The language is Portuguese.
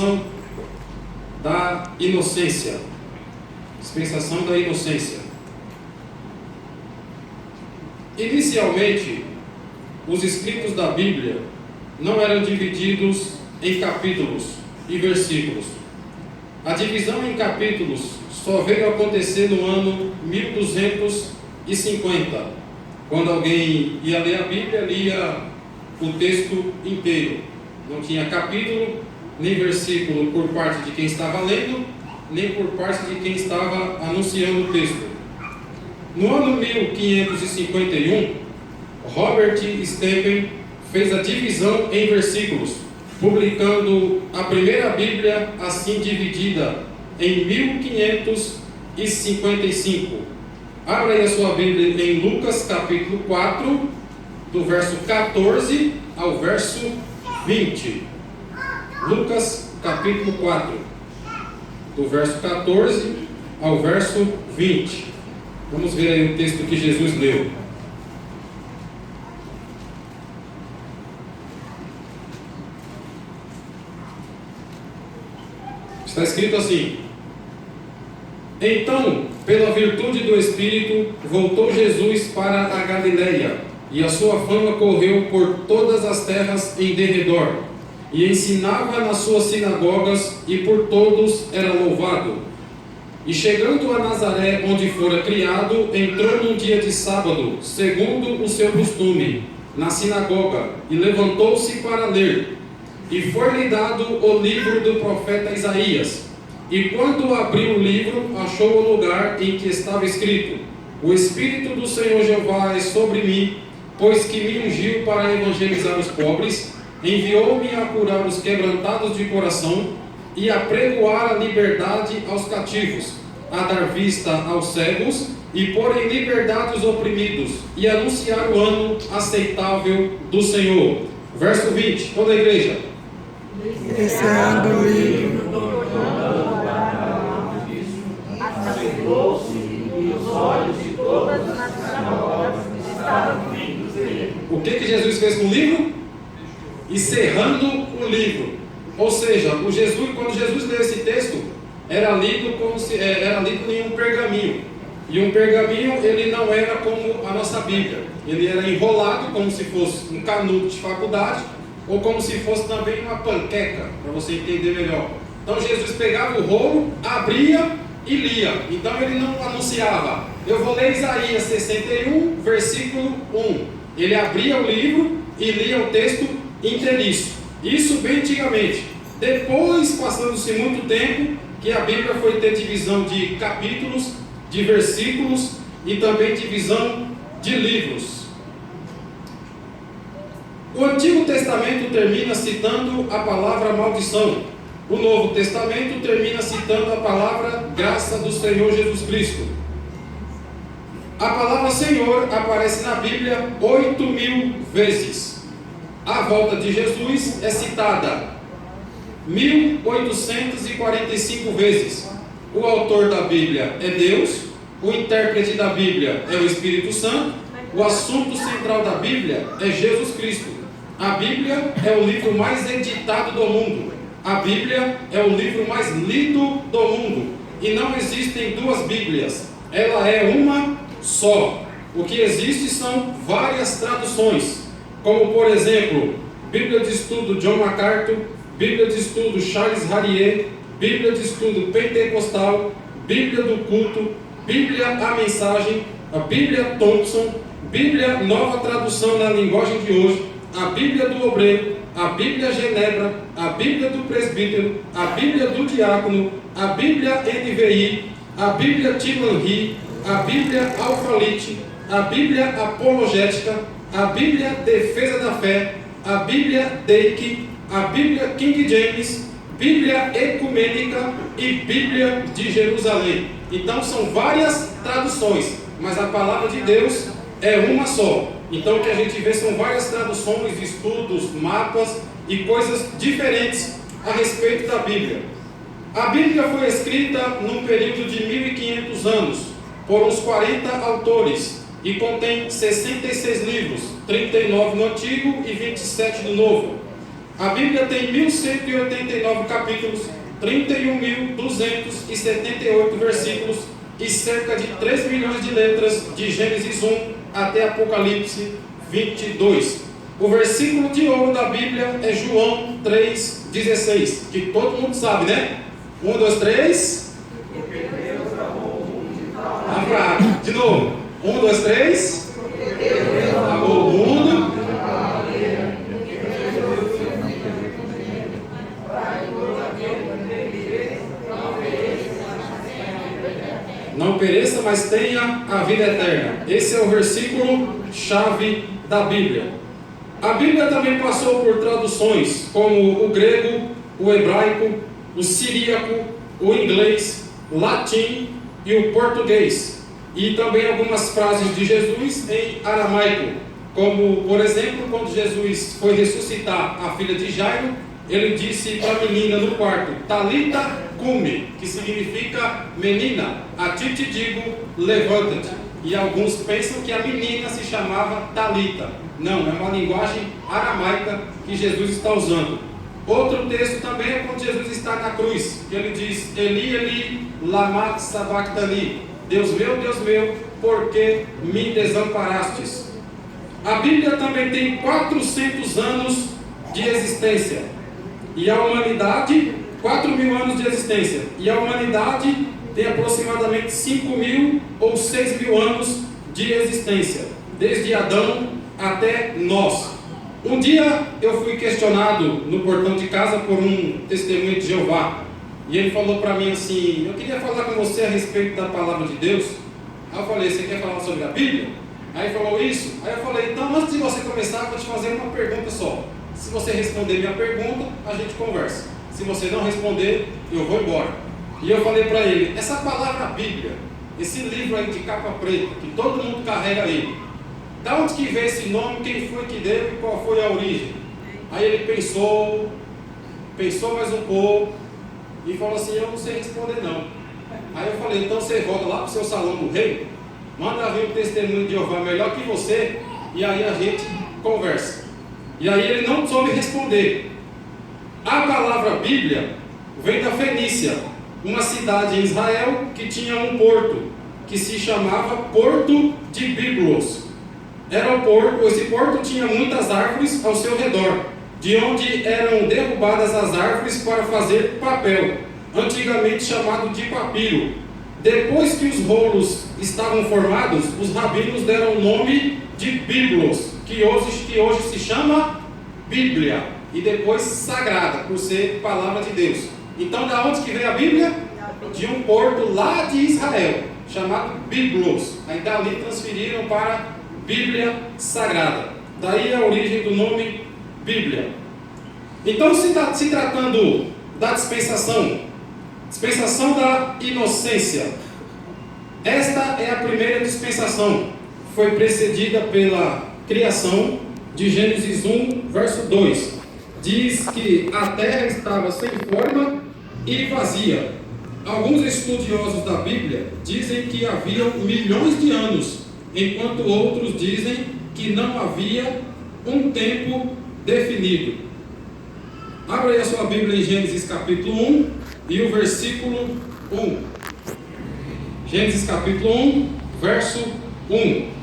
dispensação da inocência. Dispensação da inocência. Inicialmente, os escritos da Bíblia não eram divididos em capítulos e versículos. A divisão em capítulos só veio acontecer no ano 1250, quando alguém ia ler a Bíblia, lia o texto inteiro. Não tinha capítulo, nem versículo por parte de quem estava lendo, nem por parte de quem estava anunciando o texto. No ano 1551, Robert Stephen fez a divisão em versículos, publicando a primeira Bíblia assim dividida em 1555. Abra aí a sua Bíblia em Lucas capítulo 4, do verso 14 ao verso 20. Lucas capítulo 4, do verso 14 ao verso 20. Vamos ver aí o texto que Jesus leu. Está escrito assim: Então, pela virtude do Espírito, voltou Jesus para a Galileia, e a sua fama correu por todas as terras em derredor, e ensinava nas suas sinagogas, e por todos era louvado. E chegando a Nazaré, onde fora criado, entrou num dia de sábado, segundo o seu costume, na sinagoga, e levantou-se para ler. E foi-lhe dado o livro do profeta Isaías. E quando abriu o livro, achou o lugar em que estava escrito: O Espírito do Senhor Jeová é sobre mim, pois que me ungiu para evangelizar os pobres, enviou-me a curar os quebrantados de coração, e a pregoar a liberdade aos cativos, a dar vista aos cegos, e pôr em liberdade os oprimidos, e anunciar o ano aceitável do Senhor. Verso 20, toda a igreja. Encerrando o livro, assentou-se e os olhos de todas as sinagogas estavam fitos nele. O que Jesus fez com o livro? Encerrando o livro. Ou seja, quando Jesus leu esse texto, era lido em um pergaminho. E um pergaminho, ele não era como a nossa Bíblia. Ele era enrolado como se fosse um canudo de faculdade, ou como se fosse também uma panqueca, para você entender melhor. Então Jesus pegava o rolo, abria e lia. Então ele não anunciava: eu vou ler Isaías 61, versículo 1. Ele abria o livro e lia o texto inteiriço. Isso bem antigamente. Depois, passando-se muito tempo, que a Bíblia foi ter divisão de capítulos, de versículos e também divisão de livros. O Antigo Testamento termina citando a palavra maldição. O Novo Testamento termina citando a palavra graça do Senhor Jesus Cristo. A palavra Senhor aparece na Bíblia 8.000 vezes. A volta de Jesus é citada 1.845 vezes. O autor da Bíblia é Deus, o intérprete da Bíblia é o Espírito Santo, o assunto central da Bíblia é Jesus Cristo. A Bíblia é o livro mais editado do mundo. A Bíblia é o livro mais lido do mundo. E não existem duas Bíblias, ela é uma só. O que existe são várias traduções, como por exemplo, Bíblia de Estudo John MacArthur, Bíblia de Estudo Charles Harrier, Bíblia de Estudo Pentecostal, Bíblia do Culto, Bíblia A Mensagem, a Bíblia Thompson, Bíblia Nova Tradução na Linguagem de Hoje, a Bíblia do Obreiro, a Bíblia Genebra, a Bíblia do Presbítero, a Bíblia do Diácono, a Bíblia NVI, a Bíblia Tillanry, a Bíblia Alfalite, a Bíblia Apologética, a Bíblia Defesa da Fé, a Bíblia Dake, a Bíblia King James, Bíblia Ecumênica e Bíblia de Jerusalém. Então são várias traduções, mas a palavra de Deus é uma só. Então o que a gente vê são várias traduções, estudos, mapas e coisas diferentes a respeito da Bíblia. A Bíblia foi escrita num período de 1500 anos, por uns 40 autores, e contém 66 livros, 39 no Antigo e 27 no Novo. A Bíblia tem 1189 capítulos, 31.278 versículos e cerca de 3 milhões de letras, de Gênesis 1 até Apocalipse 22. O versículo de ouro da Bíblia é João 3,16, que todo mundo sabe, né? 1, 2, 3. De novo. 1, 2, 3. Amou o mundo. Não pereça, mas tenha a vida eterna. Esse é o versículo chave da Bíblia. A Bíblia também passou por traduções como o grego, o hebraico, o siríaco, o inglês, o latim e o português. E também algumas frases de Jesus em aramaico, como, por exemplo, quando Jesus foi ressuscitar a filha de Jairo, ele disse para a menina no quarto, Talita cumi, que significa menina, a ti te digo, levanta-te. E alguns pensam que a menina se chamava Talita. Não, é uma linguagem aramaica que Jesus está usando. Outro texto também é quando Jesus está na cruz, que ele diz, Eli, Eli, lama sabachthani, Deus meu, por que me desamparastes? A Bíblia também tem 400 anos de existência. E a humanidade, 4.000 anos de existência. E a humanidade tem aproximadamente 5.000 ou 6.000 anos de existência. Desde Adão até nós. Um dia eu fui questionado no portão de casa por um testemunho de Jeová. E ele falou para mim assim, eu queria falar com você a respeito da palavra de Deus. Aí eu falei, você quer falar sobre a Bíblia? Aí ele falou isso. Aí eu falei, então antes de você começar, eu vou te fazer uma pergunta só. Se você responder minha pergunta, a gente conversa. Se você não responder, eu vou embora. E eu falei para ele, essa palavra Bíblia, esse livro aí de capa preta, que todo mundo carrega ele, da onde que veio esse nome, quem foi que deu e qual foi a origem? Aí ele pensou mais um pouco e falou assim, eu não sei responder não. Aí eu falei, então você volta lá para o seu salão do rei, manda vir um testemunho de Jeová melhor que você e aí a gente conversa. E aí ele não soube responder. A palavra Bíblia vem da Fenícia, uma cidade em Israel que tinha um porto, que se chamava Porto de Biblos. Era o porto, esse porto tinha muitas árvores ao seu redor, de onde eram derrubadas as árvores para fazer papel, antigamente chamado de papiro. Depois que os rolos estavam formados, os rabinos deram o nome de Biblos, que hoje se chama Bíblia, e depois sagrada, por ser palavra de Deus. Então, da onde que veio a Bíblia? De um porto lá de Israel, chamado Biblos. Aí dali transferiram para Bíblia Sagrada. Daí a origem do nome Bíblia. Então, se tratando da dispensação da inocência, esta é a primeira dispensação. Foi precedida pela criação de Gênesis 1, verso 2. Diz que a terra estava sem forma e vazia. Alguns estudiosos da Bíblia dizem que haviam milhões de anos, enquanto outros dizem que não havia um tempo definido. Abra aí a sua Bíblia em Gênesis capítulo 1 e o versículo 1. Gênesis capítulo 1, verso 1.